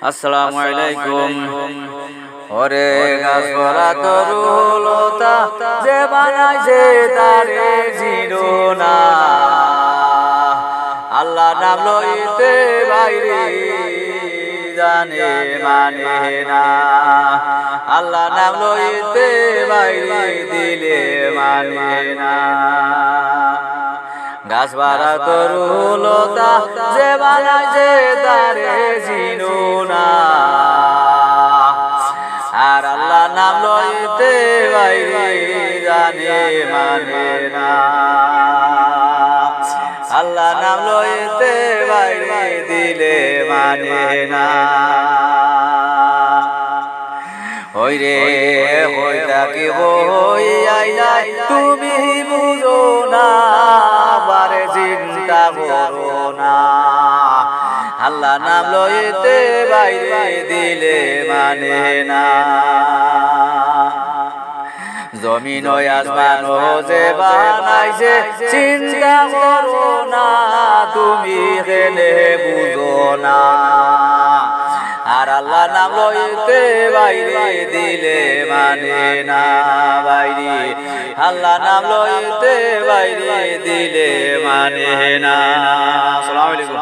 আসসালামু আলাইকুম। ওরে গাছপালা তরুলতা যে বানাইছে তারে জিরো না, আল্লাহ নাম লইতে বাইরে জানে মানে না, আল্লাহ নাম লইতে বাইরে দিলে মানে না। গাছপালা তরুলতা যে বানাইছে তারে জিরো না, আর আল্লাহ নাম লইতে বাইরে জানে মানে না, আল্লাহ নাম লইতে বাইরে দিলে মানে না। ওই রে হই থাকি বই আইলাই তুমি বুঝো না, বারে চিন্তা করো না, আল্লাহ নাম লইতে বাইরে দিলে মানে না। জমিন ও আসমান যে বানাইছে চিন্তা করো না, তুমি কেনে বুঝো না, আর আল্লাহ নাম লইতে বাইরে দিলে মানে না বাইরে, আল্লাহ নাম লইতে বাইরে দিলে মানে না। আসসালামু আলাইকুম।